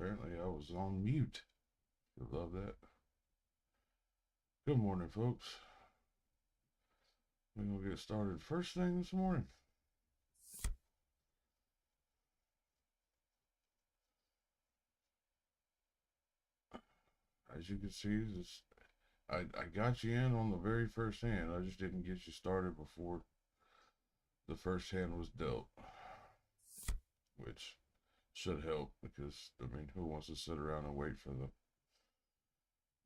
Apparently, I was on mute. You love that. Good morning, folks. We're going to get started first thing this morning. As you can see, I got you in on the very first hand. I just didn't get you started before the first hand was dealt, which should help because, I mean, who wants to sit around and wait for the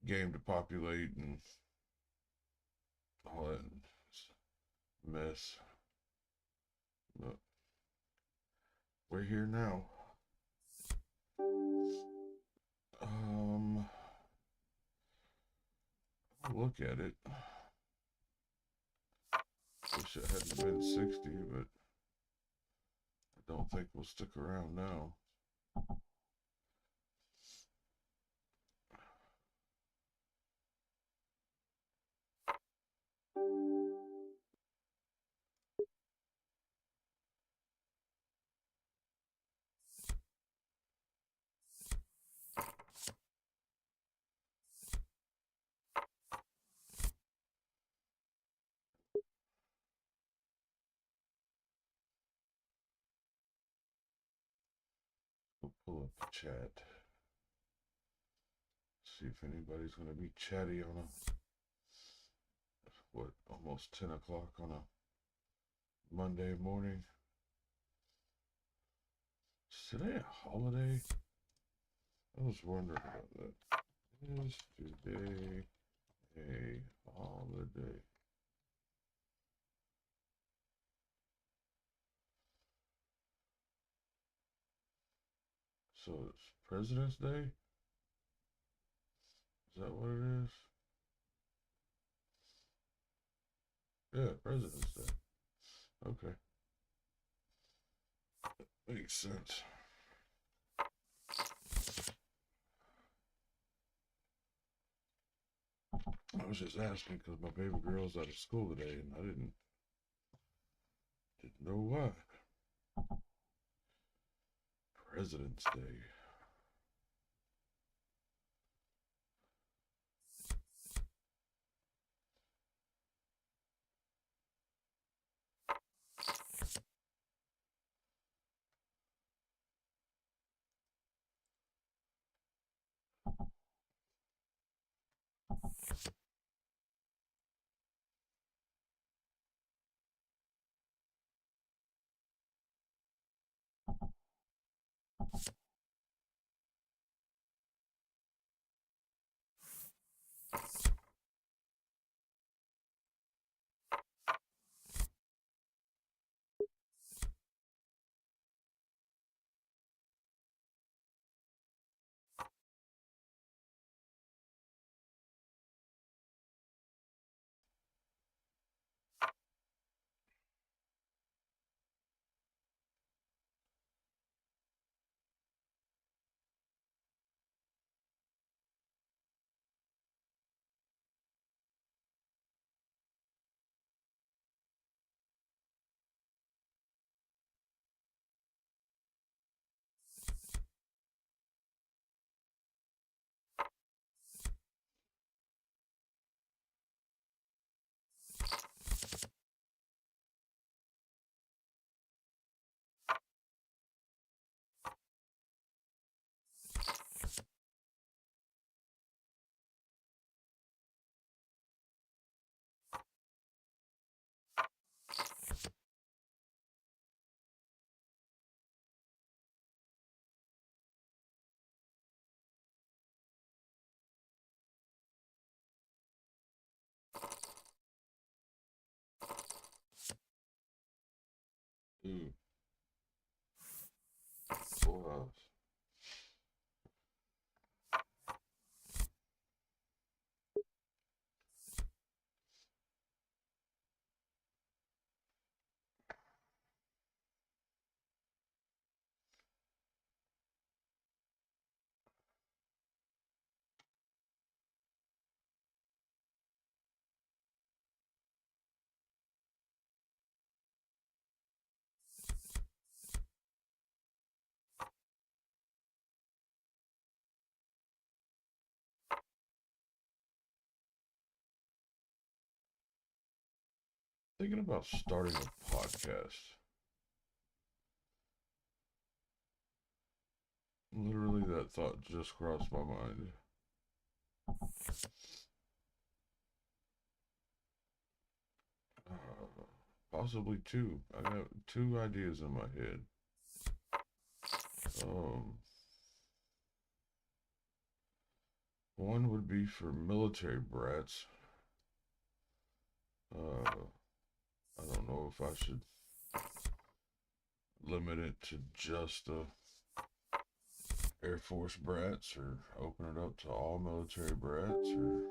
game to populate and all that mess? But we're here now. I'll look at it. Wish it hadn't been 60, but I don't think we'll stick around now. We'll pull up the chat. See if anybody's going to be chatty on almost 10 o'clock on a Monday morning. Is today a holiday? I was wondering about that. Is today a holiday? So it's President's Day? Is that what it is? Yeah, President's Day. Okay. Makes sense. I was just asking because my baby girl's out of school today and I didn't know why. President's Day. Ooh, full house. Thinking about starting a podcast. Literally, that thought just crossed my mind. Possibly two. I have two ideas in my head. Um, One would be for military brats. I don't know if I should limit it to just Air Force brats or open it up to all military brats or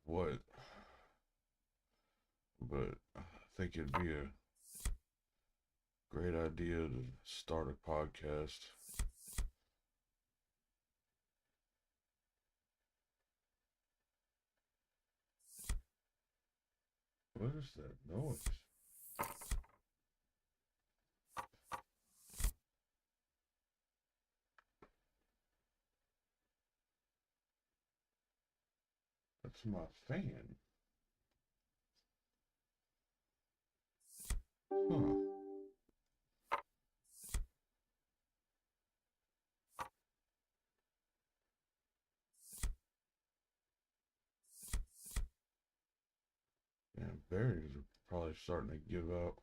what. But I think it'd be a great idea to start a podcast. What is that noise? That's my fan. Huh. And berries are probably starting to give out.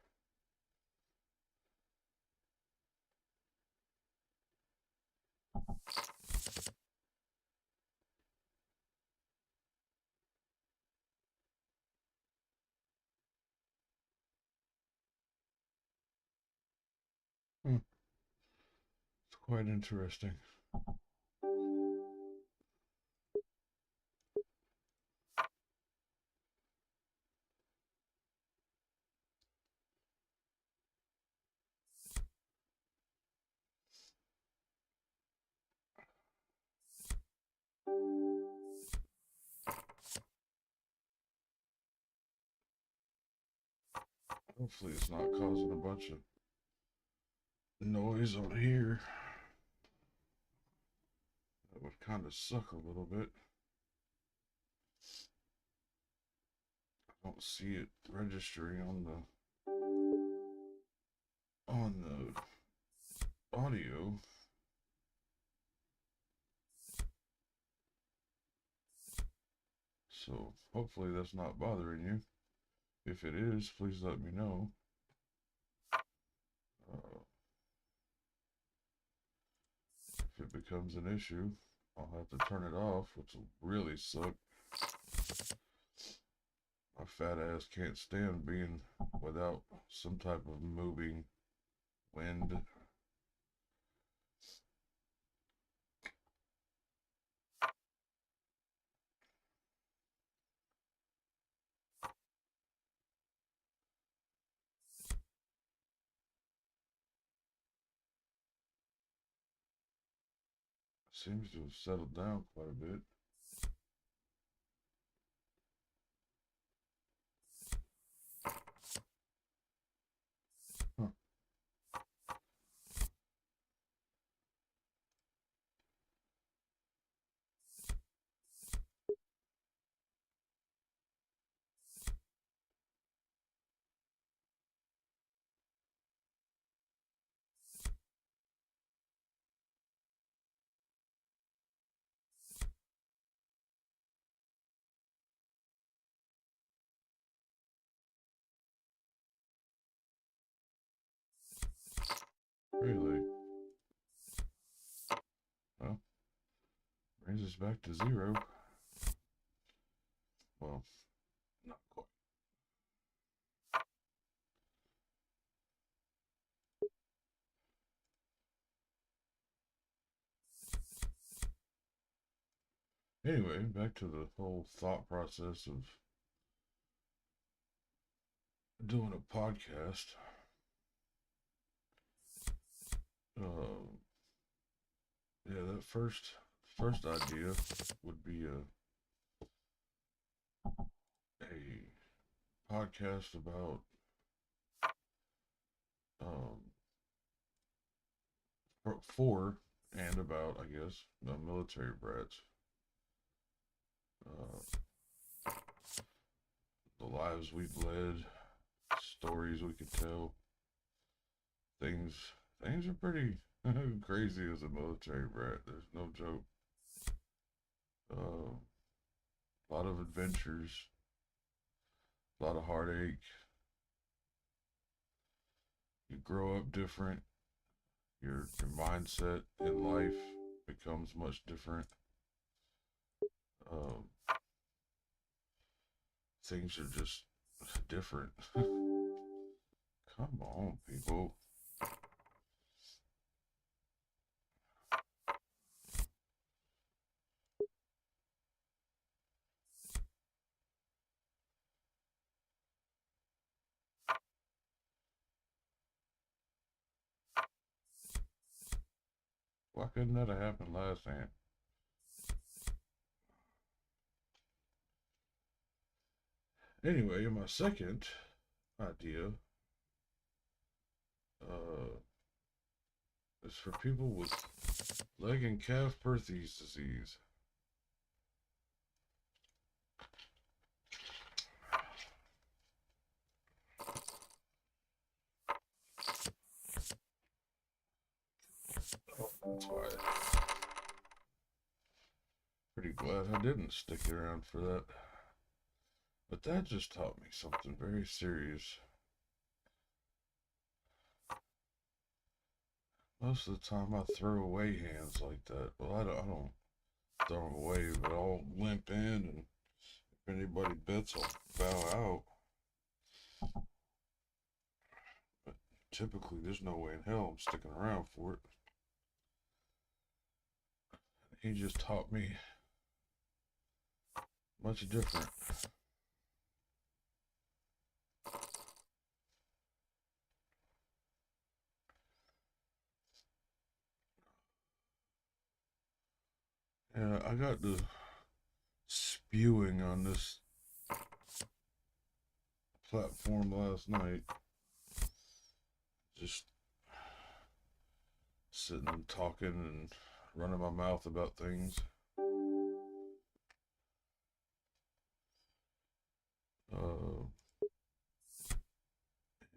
Hmm. It's quite interesting. Hopefully, it's not causing a bunch of noise on here. That would kind of suck a little bit. I don't see it registering on the audio. So hopefully that's not bothering you. If it is, please let me know. If it becomes an issue, I'll have to turn it off, which will really suck. My fat ass can't stand being without some type of moving wind. Seems to have settled down quite a bit. Huh. Really? Well, brings us back to zero. Well, not quite. Anyway, back to the whole thought process of doing a podcast. Uh, yeah, that first idea would be a podcast about um for and about, I guess, military brats. Uh, the lives we've led, stories we could tell. Things things are pretty crazy as a military brat. There's no joke. A lot of adventures, a lot of heartache. You grow up different. Your mindset in life becomes much different. Um, things are just different. Come on, people. Why couldn't that have happened last time? Anyway, my second idea uh, is for people with leg and calf Perthes disease. Oh, that's why. Pretty glad I didn't stick around for that. But that just taught me something very serious. Most of the time I throw away hands like that. Well, I don't throw them away, but I'll limp in, and if anybody bits, I'll bow out. But typically, there's no way in hell I'm sticking around for it. He just taught me much different. Yeah, I got the spewing on this platform last night. Just sitting and talking and running my mouth about things. Uh,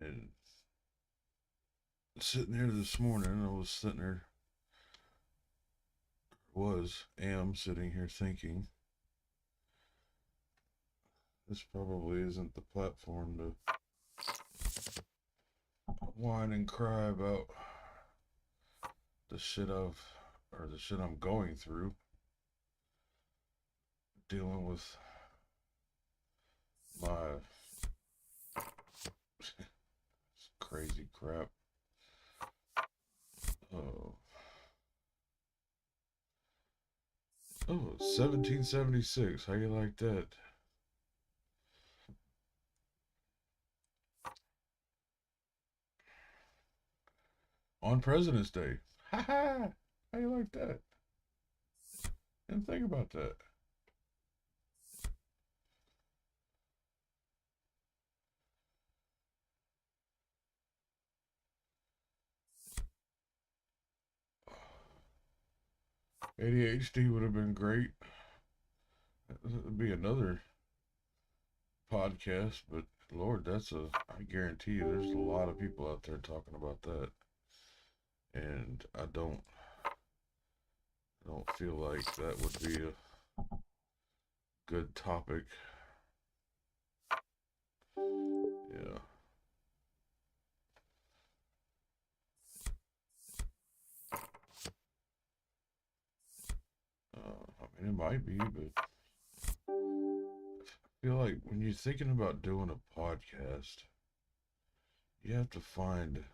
and sitting here this morning, I was sitting there, am sitting here thinking, this probably isn't the platform to whine and cry about the shit the shit I'm going through, dealing with my crazy crap. Oh, 1776. How you like that? On President's Day. Ha ha! How you like that? Didn't think about that. ADHD would have been great. It'd be another podcast, but Lord, I guarantee you there's a lot of people out there talking about that. And I don't feel like that would be a good topic. Yeah. I mean, it might be, but I feel like when you're thinking about doing a podcast, you have to find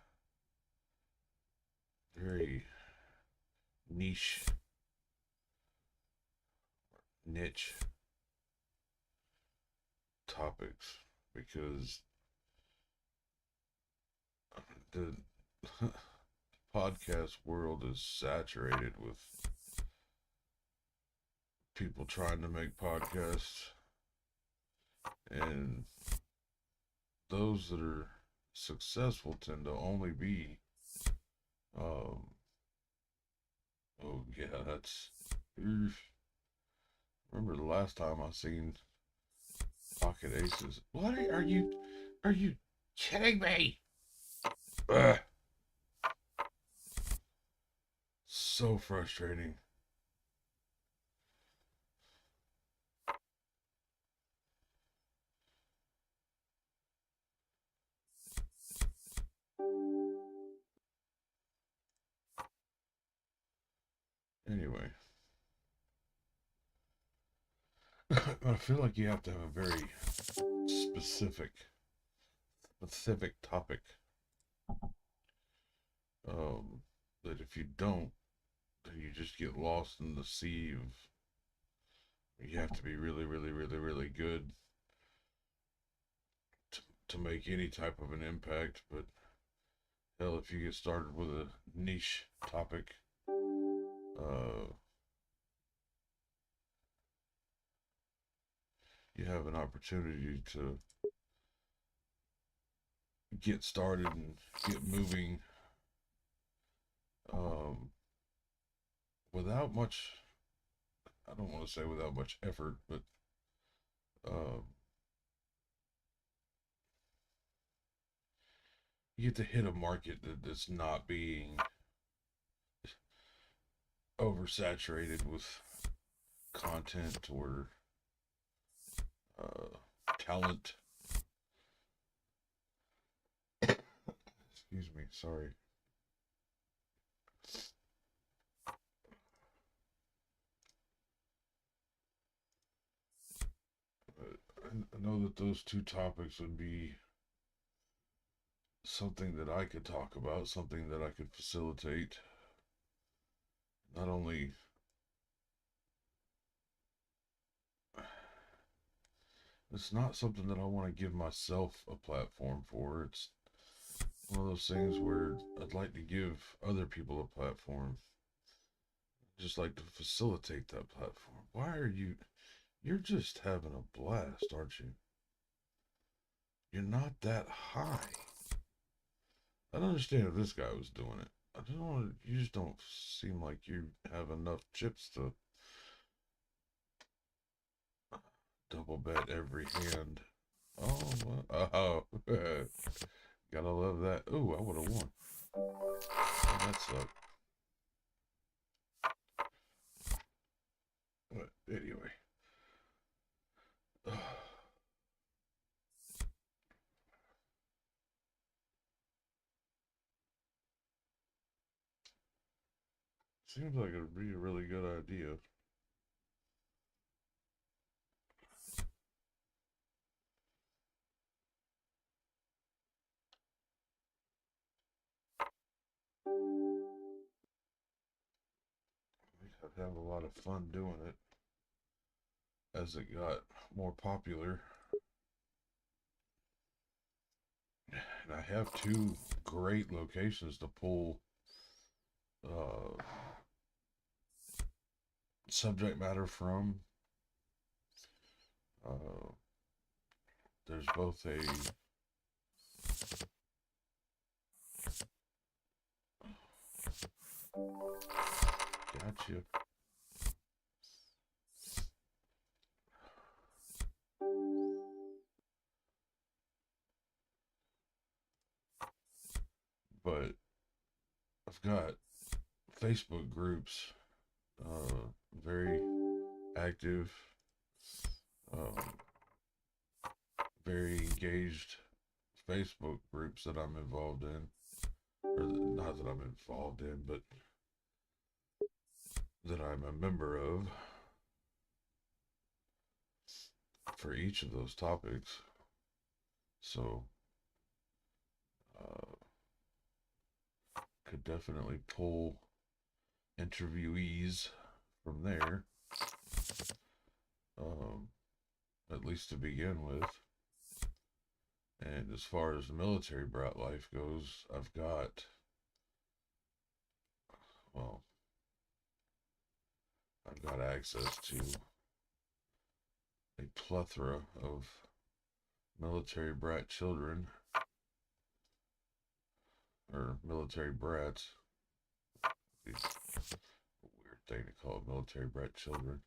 very niche, niche topics because the podcast world is saturated with people trying to make podcasts, and those that are successful tend to only be um oh yeah, that's remember the last time I seen Pocket aces. What are you kidding me? Ugh, so frustrating. Anyway, I feel like you have to have a very specific topic. Um, that if you don't, then you just get lost in the sea of. You have to be really, really, really, really good to make any type of an impact. But hell, if you get started with a niche topic, uh, you have an opportunity to get started and get moving um, without much. I don't want to say without much effort, but uh, you get to hit a market that's not being oversaturated with content or talent. Excuse me, sorry. I know that those two topics would be something that I could talk about, something that I could facilitate. Not only it's not something that I want to give myself a platform for. It's one of those things where I'd like to give other people a platform. Just like to facilitate that platform. Why are you? You're just having a blast, aren't you? You're not that high. I don't understand if this guy was doing it. I don't know. You just don't seem like you have enough chips to double bet every hand. Oh, gotta love that. Ooh, I would have won. Oh, that sucked. But anyway, seems like it'd be a really good idea. I think I'd have a lot of fun doing it as it got more popular. And I have two great locations to pull uh, subject matter from. Uh, there's both a gotcha, but I've got Facebook groups, very active, um, very engaged Facebook groups that I'm involved in, or not that I'm involved in, but that I'm a member of for each of those topics. So, uh, could definitely pull interviewees from there, um, at least to begin with. And as far as the military brat life goes, well, I've got access to a plethora of military brat children, or military brats. It's a weird thing to call military brat children.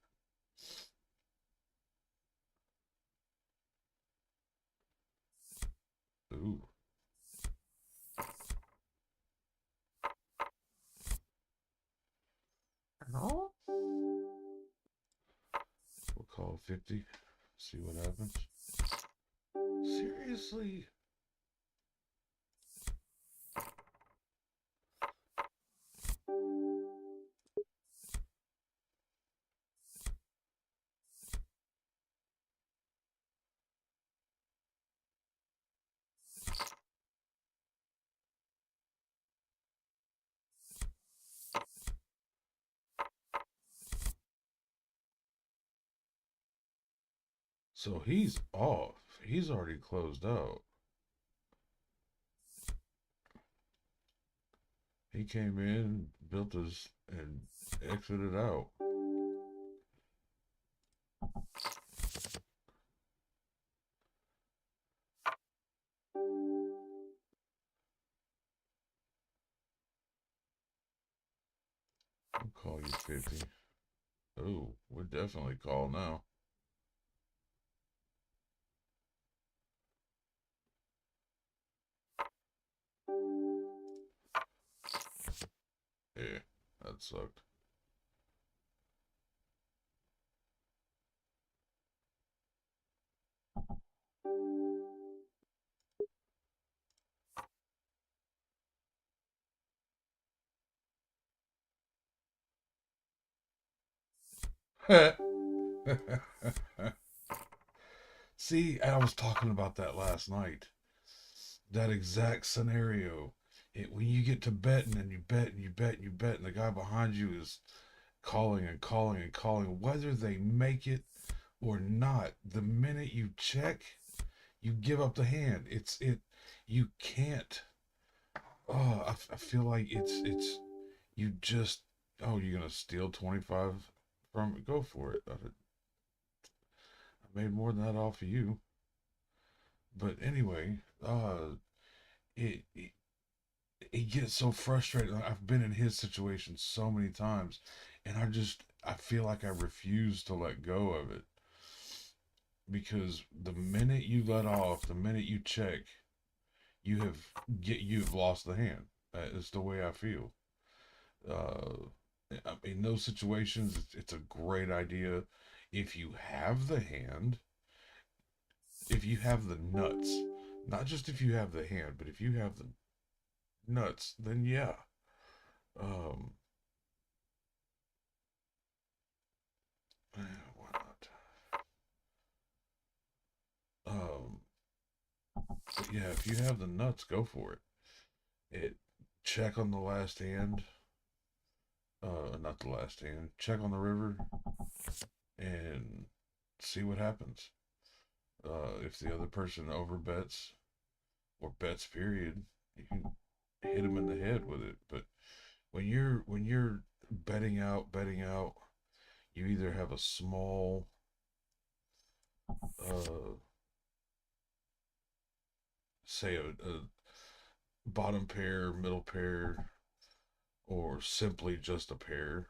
Call 50. See what happens. Seriously? So he's off. He's already closed out. He came in, built his, and exited out. I'll call you 50. Oh, we're definitely call now. Yeah, that sucked. See, I was talking about that last night. That exact scenario. When you get to betting and you bet and you bet and you bet, and the guy behind you is calling and calling and calling, whether they make it or not, the minute you check, you give up the hand. You can't. Oh, I feel like you just, oh, you're going to steal 25 from it? Go for it. I made more than that off of you. But anyway, it it gets so frustrating. Like, I've been in his situation so many times, and I feel like I refuse to let go of it because the minute you let off, the minute you check, you've lost the hand. It's the way I feel. Uh, in those situations, it's a great idea if you have the hand, if you have the nuts, not just if you have the hand, but if you have the nuts, then yeah. Um, why not? Um, but yeah, if you have the nuts, go for it. It check on the last hand. Not the last hand. Check on the river and see what happens. If the other person overbets or bets, period, you can hit them in the head with it. But when you're betting out, you either have a small, uh, say a bottom pair, middle pair, or simply just a pair,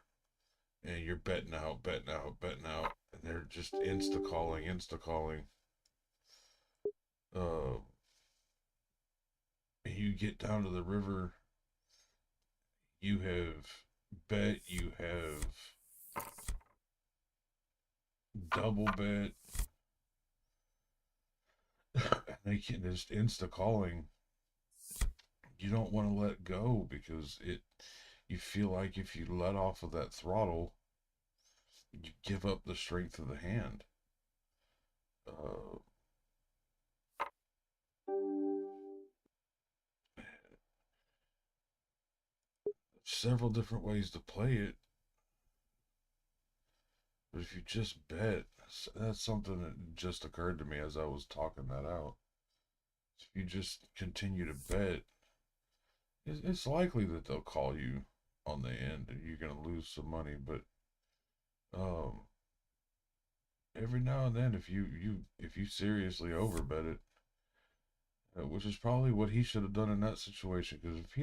and you're betting out, betting out, betting out, and they're just insta calling, insta calling. Uh, and you get down to the river, you have bet, you have double bet, and they can just insta calling. You don't want to let go because you feel like if you let off of that throttle, you give up the strength of the hand. Uh, Several different ways to play it, but if you just bet, that's something that just occurred to me as I was talking that out. If you just continue to bet, it's likely that they'll call you on the end and you're going to lose some money. But um, every now and then, if you seriously overbet it, which is probably what he should have done in that situation, because if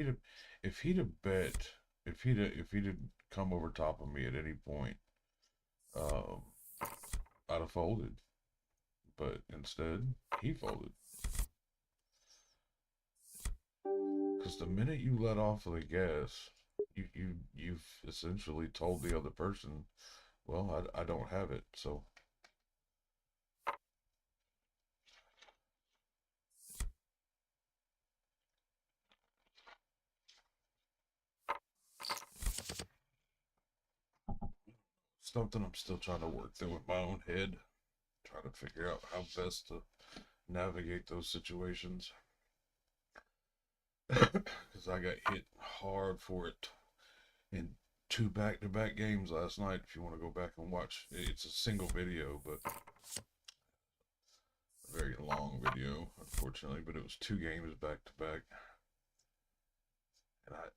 he'd have bet, if he'd come over top of me at any point, um, I'd have folded. But instead, he folded. Because the minute you let off of the gas, you've essentially told the other person, well, I don't have it, so something I'm still trying to work through in my own head, trying to figure out how best to navigate those situations. Because I got hit hard for it in two back-to-back games last night. If you want to go back and watch, it's a single video, but a very long video, unfortunately. But it was two games back-to-back, and I had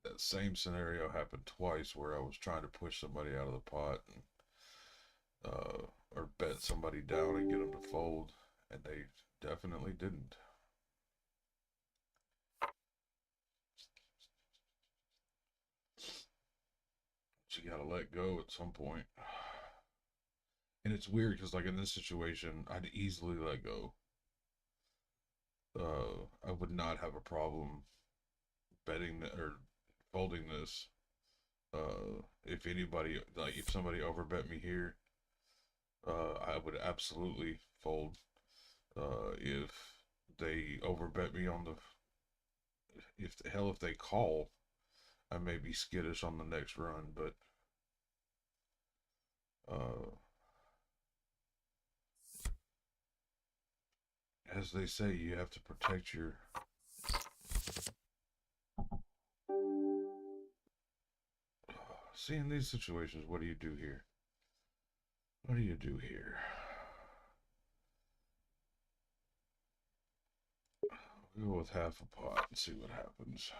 that same scenario happen twice where I was trying to push somebody out of the pot and or bet somebody down and get them to fold, and they definitely didn't. But you gotta let go at some point. And it's weird because, like, in this situation, I'd easily let go. I would not have a problem betting or folding this. If anybody, like, if somebody overbet me here, I would absolutely fold. If they overbet me on the, if they call, I may be skittish on the next run, but uh, as they say, you have to protect your. See, in these situations, what do you do here? What do you do here? We'll go with half a pot and see what happens.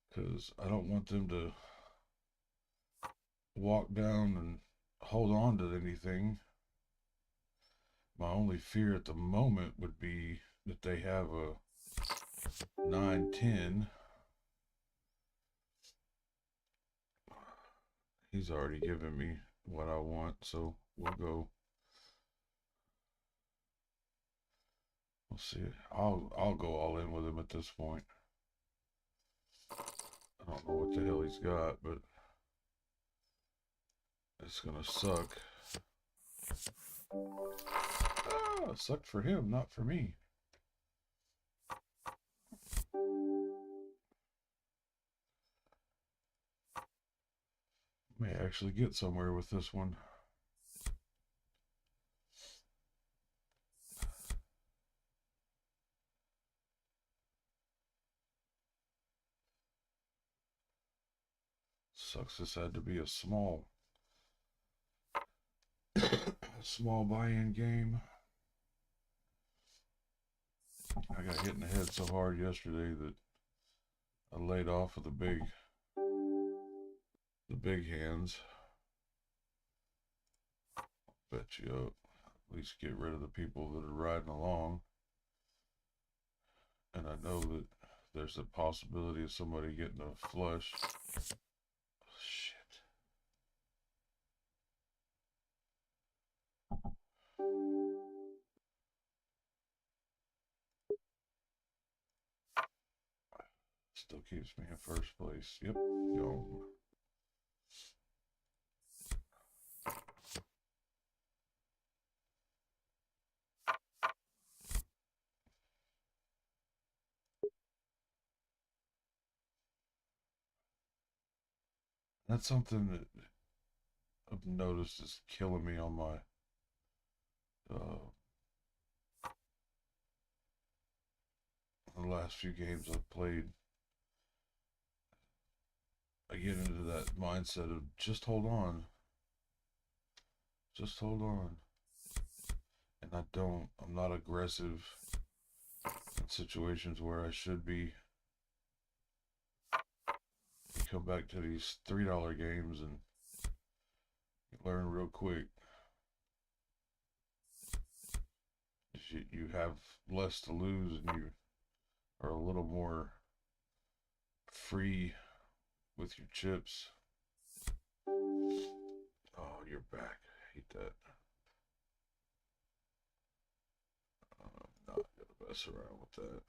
Because I don't want them to walk down and hold on to anything. My only fear at the moment would be that they have a 9-10. He's already given me what I want, so we'll go. We'll see. I'll go all in with him at this point. I don't know what the hell he's got, but it's gonna suck. Ah, it sucked for him, not for me. May actually get somewhere with this one. Sucks this had to be a small small buy-in game. I got hit in the head so hard yesterday that I laid off of the big hands. Bet you up. At least get rid of the people that are riding along. And I know that there's a possibility of somebody getting a flush. Shit. Still keeps me in first place. Yep, gone. That's something that I've noticed is killing me on my the last few games I've played. I get into that mindset of just hold on. Just hold on. And I don't. I'm not aggressive in situations where I should be. You come back to these $3 games and you learn real quick. You have less to lose and you are a little more free with your chips. Oh, you're back. I hate that. I'm not gonna mess around with that.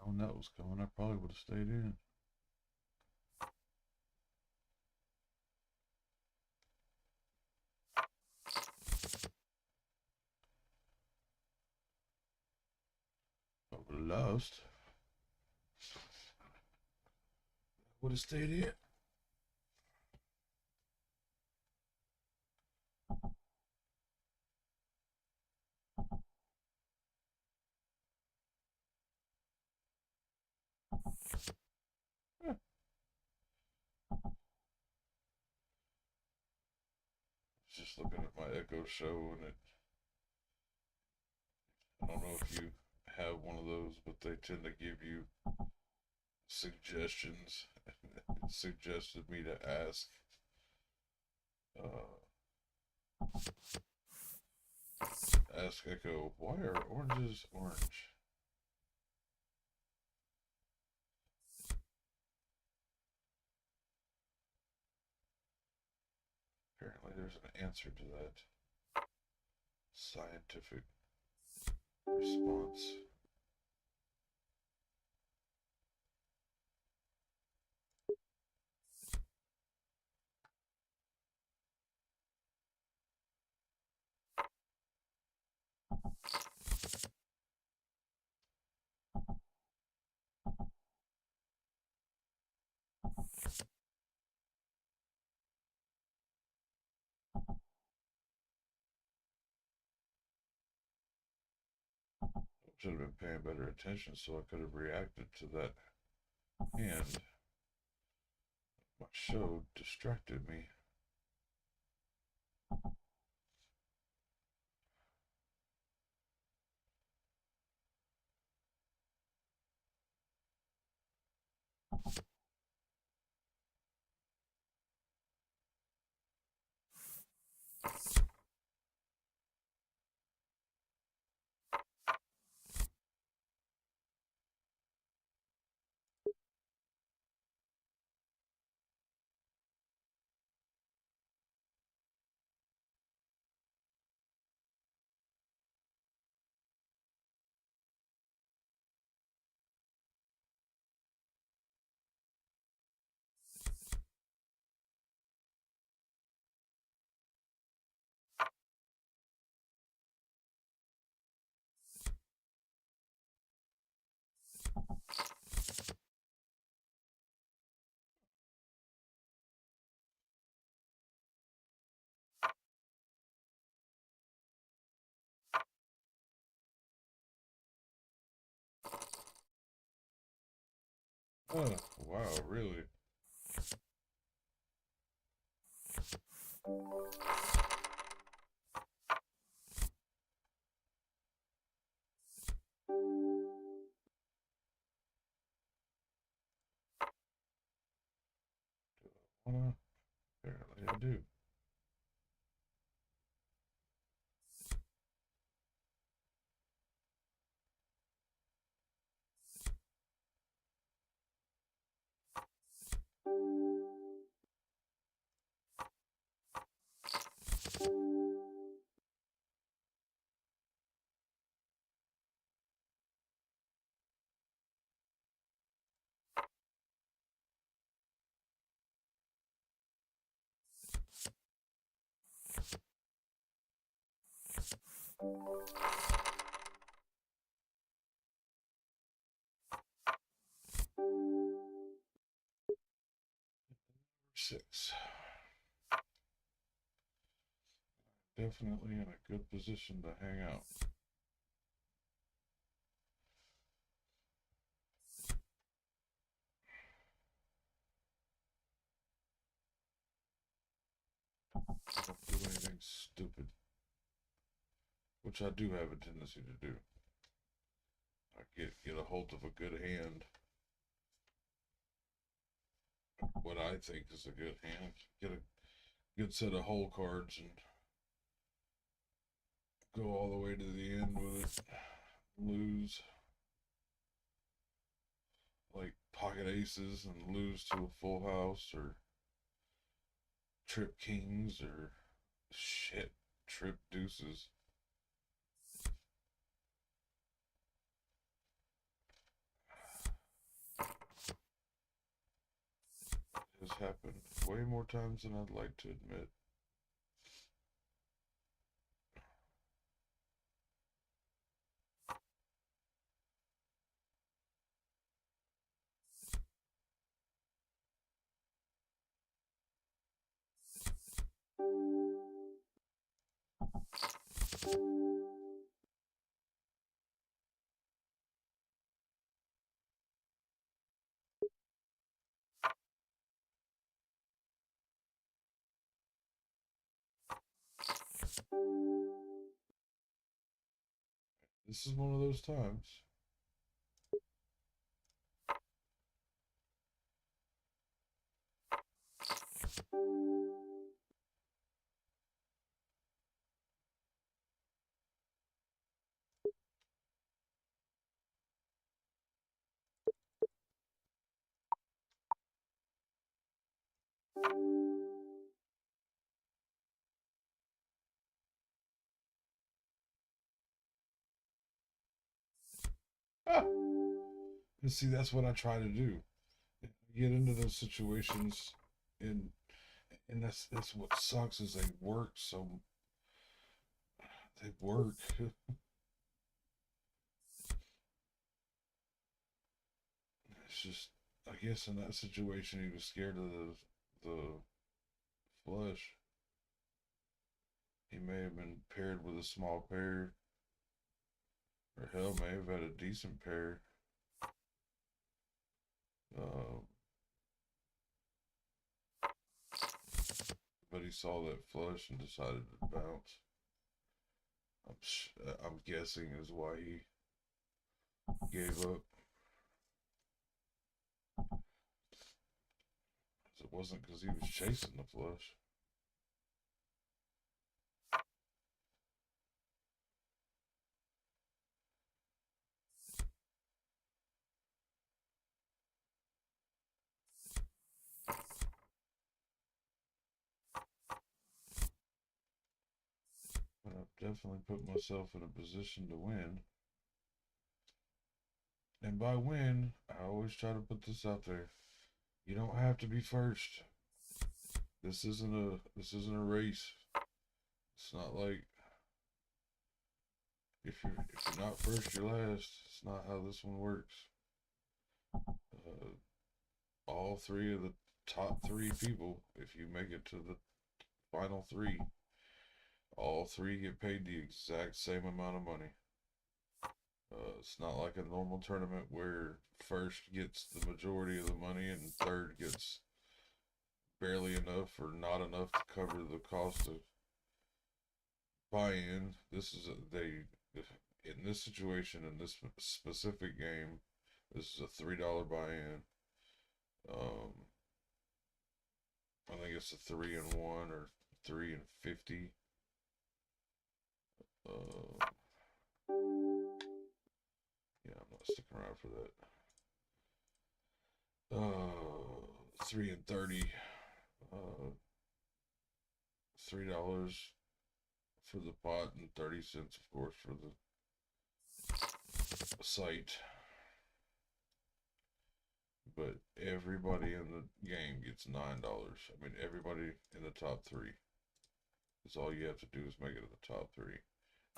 When that was coming, I probably would have stayed in. I would have lost. Would have stayed in. Yeah. Just looking at my Echo Show, and I don't know if you have one of those, but they tend to give you suggestions. It suggested me to ask Echo, why are oranges orange? Apparently, there's an answer to that scientific response. Should have been paying better attention so I could have reacted to that hand. My show distracted me. Oh, wow, really? Apparently I do. Six. Definitely in a good position to hang out. Don't do anything stupid, which I do have a tendency to do. I get a hold of a good hand, what I think is a good hand, get a good set of hole cards, and go all the way to the end with it. Lose like pocket aces and lose to a full house, or trip kings, or shit, trip deuces. has happened way more times than I'd like to admit. This is one of those times. Ah! And see, that's what I try to do. Get into those situations, and that's what sucks is they work. It's just, I guess in that situation he was scared of the flush. He may have been paired with a small pair, or hell, may have had a decent pair. Uh, but he saw that flush and decided to bounce. I'm guessing is why he gave up. It wasn't because he was chasing the flush. But I've definitely put myself in a position to win. And by win, I always try to put this out there. You don't have to be first. This isn't a race. It's not like if you're not first, you're last. It's not how this one works. Uh, all three of the top three people, if you make it to the final three, all three get paid the exact same amount of money. It's not like a normal tournament where first gets the majority of the money and third gets barely enough or not enough to cover the cost of buy-in. This is they in this situation in this specific game. This is a $3 buy-in. Um, I think it's a 3-and-1 or 3-and-50. Uh, yeah, I'm not sticking around for that. 3-and-30. Uh, $3 for the pot and 30 cents, of course, for the site. But everybody in the game gets $9. I mean, everybody in the top three. That's all you have to do is make it to the top three.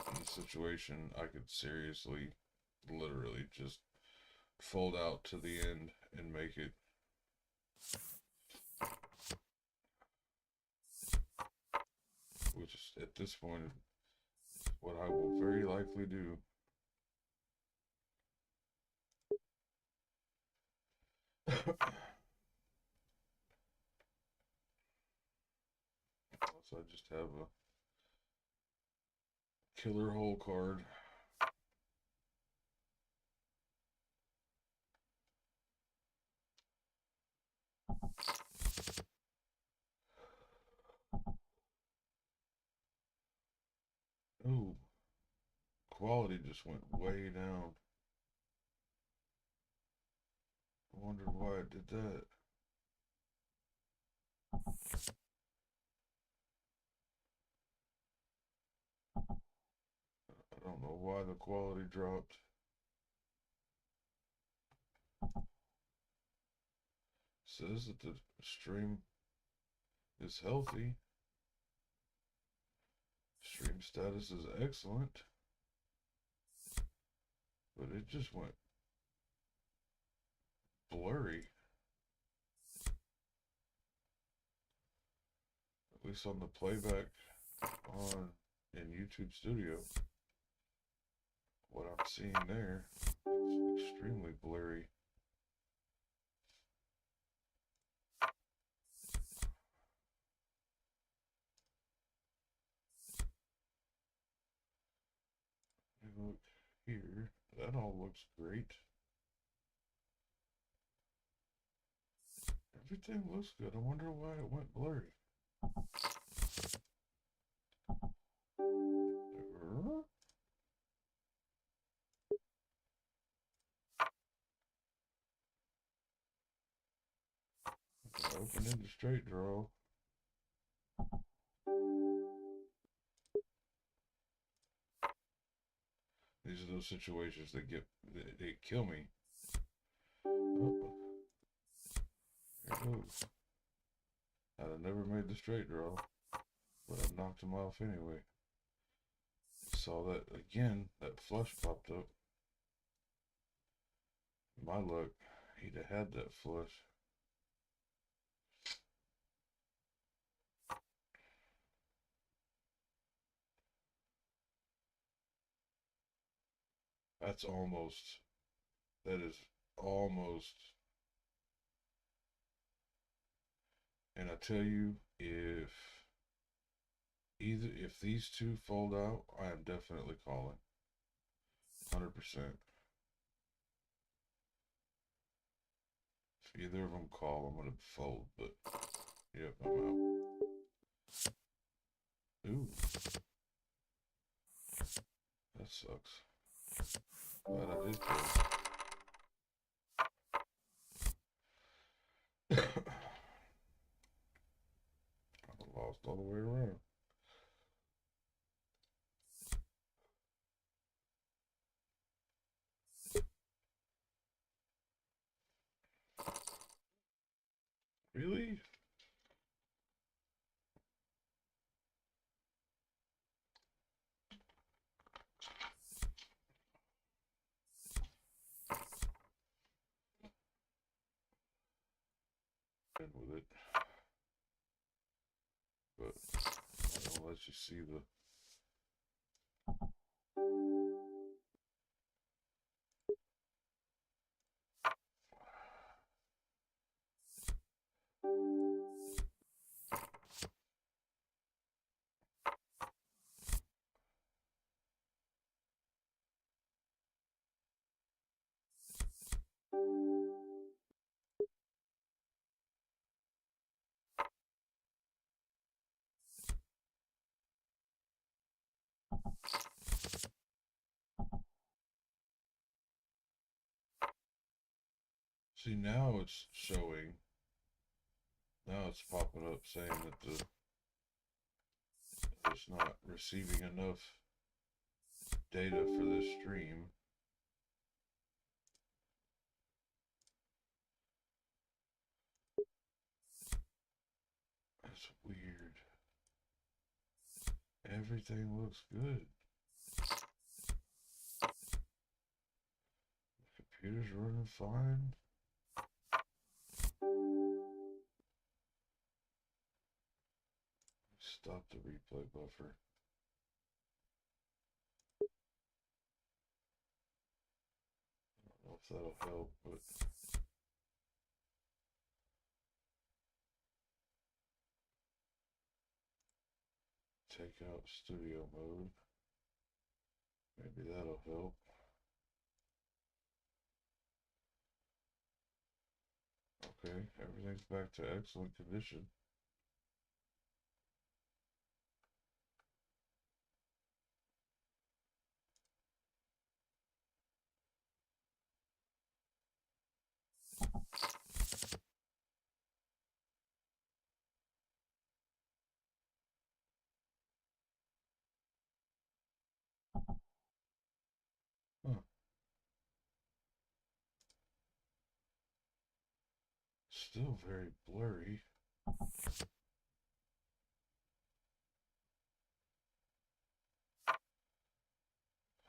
In this situation, I could seriously, literally just fold out to the end and make it. Which is, at this point, what I will very likely do. So I just have a killer hole card. Ooh, quality just went way down. I wonder why it did that. I don't know why the quality dropped. says that the stream is healthy. Stream status is excellent. But it just went blurry. At least on the playback on in YouTube Studio. What I'm seeing there is extremely blurry. Look here. That all looks great. Everything looks good. I wonder why it went blurry. Open-ended straight draw. These are those situations that they kill me. Oh, here it goes. I'd have never made the straight draw, but I knocked him off anyway. Saw that again. That flush popped up. My luck, he'd have had that flush. That's almost. That is almost. And I tell you, if these two fold out, I am definitely calling. 100%. If either of them call, I'm gonna fold. But yep, I'm out. Ooh, that sucks. Glad I did call. I lost all the way around. Really? In with it. But I don't let you see the. See, now it's showing. Now it's popping up saying that it's not receiving enough data for this stream. That's weird. Everything looks good. The computer's running fine. Stop the replay buffer. I don't know if that'll help, but take out studio mode. Maybe that'll help. Okay, everything's back to excellent condition. Huh. Still very blurry.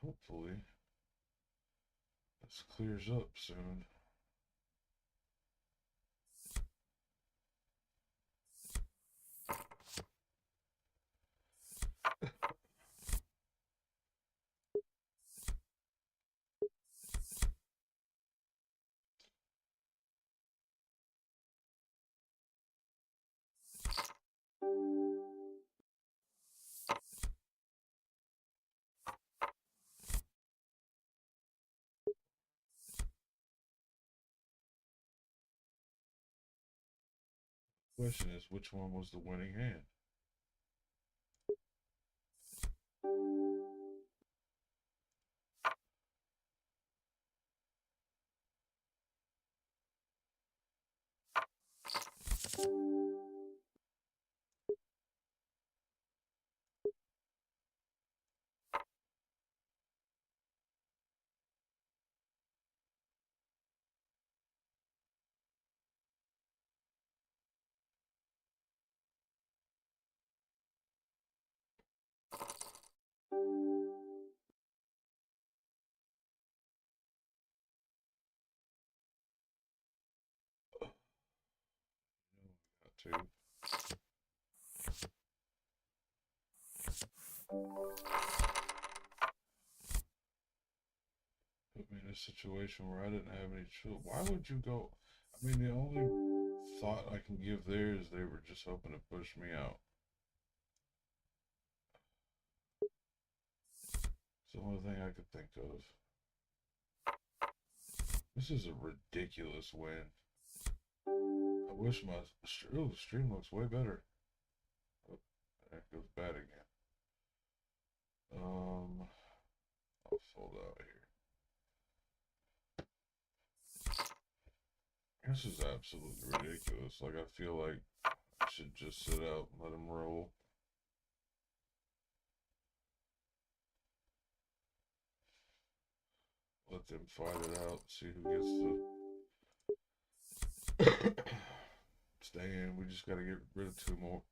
Hopefully, this clears up soon. Question is, which one was the winning hand? Got two. Put me in a situation where I didn't have any choice. Why would you go? I mean, the only thought I can give there is they were just hoping to push me out. It's the only thing I could think of. This is a ridiculous win. I wish my stream looks way better. Oh, there goes bad again. I'll fold out here. This is absolutely ridiculous. Like, I feel like I should just sit out and let him roll. Let them fight it out. See who gets to stay in. We just got to get rid of two more.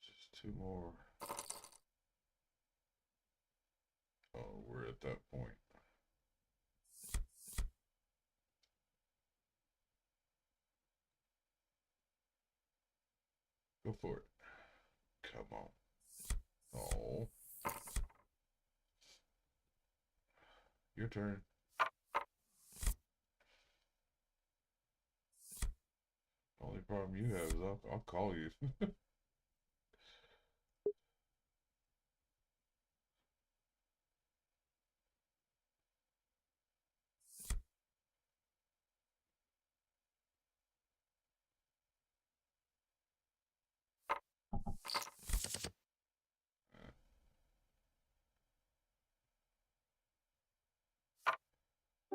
Just two more. Oh, we're at that point. Go for it. Come on. Oh. Your turn. Only problem you have is I'll call you.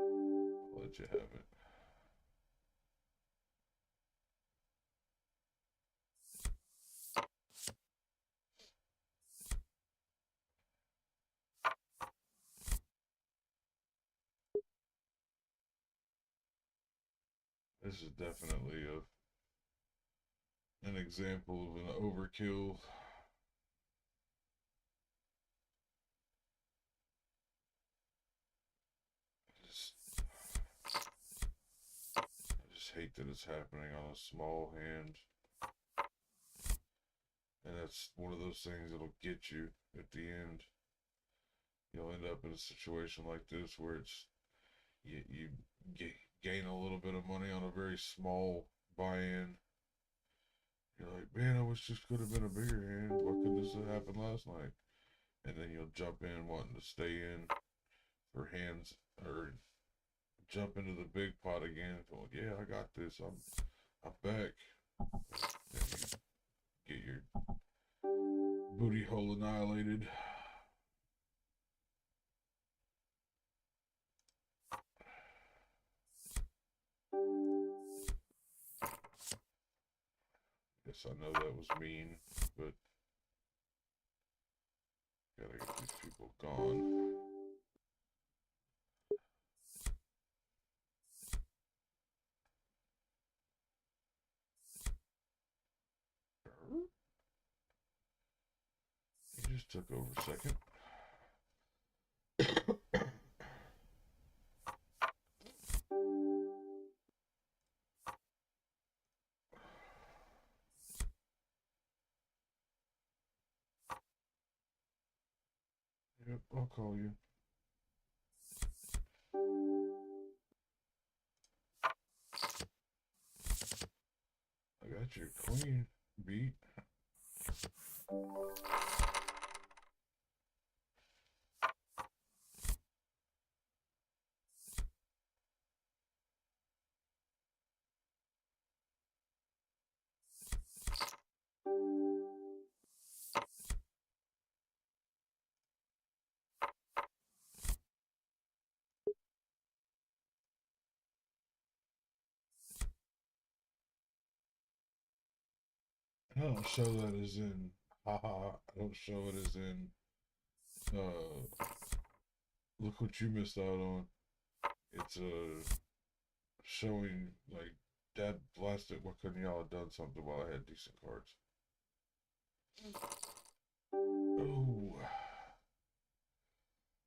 I'll let you have it. This is definitely an example of an overkill. I just hate that it's happening on a small hand. And that's one of those things that'll get you at the end. You'll end up in a situation like this where it's you gain a little bit of money on a very small buy-in. You're like, man, I wish this could have been a bigger hand. Why couldn't this have happened last night? And then you'll jump in wanting to stay in for hands or jump into the big pot again. Going, yeah, I got this. I'm back. Then you get your booty hole annihilated. Guess guess I know that was mean, but gotta get these people gone. He just took over second. Yep, I'll call you. I got your queen beat. I don't show that as in, haha. I don't show it as in, look what you missed out on. It's showing like, Dad blasted. What couldn't y'all have done something while I had decent cards? Oh,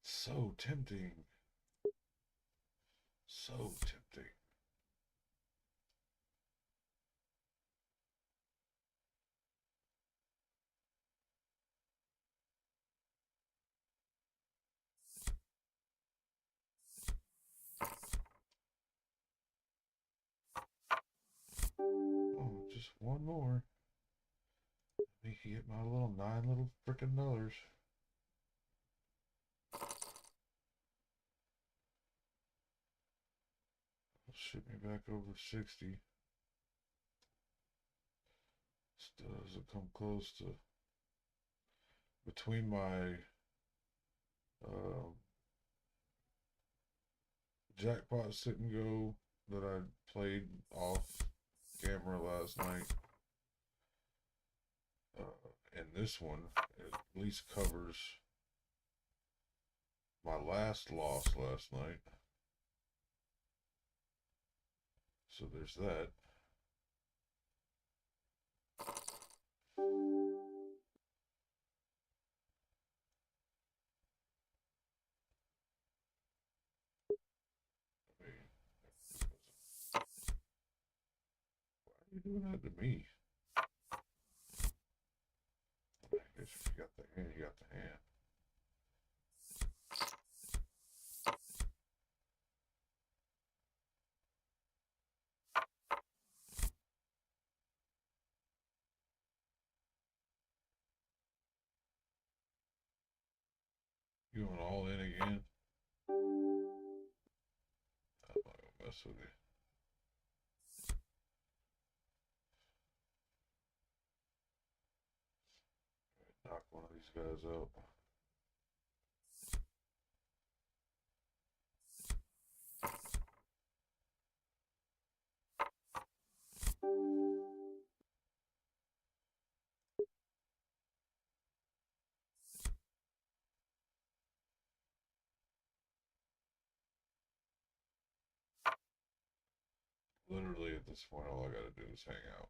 so tempting. So tempting. Oh, just one more. Let me get my little 9 frickin' dollars. Shoot me back over 60. Still doesn't come close to, between my um, jackpot sit and go that I played off camera last night, and this one at least covers my last loss last night. So there's that. I mean, why are you doing that to me? I guess if you got the hand, you got the hand. You going all in again? I'm not gonna mess with you. Knock one of these guys out. Literally at this point, all I gotta do is hang out.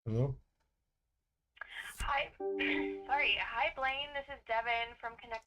Hello? Hi. Sorry. Hi, Blaine. This is Devin from Connect.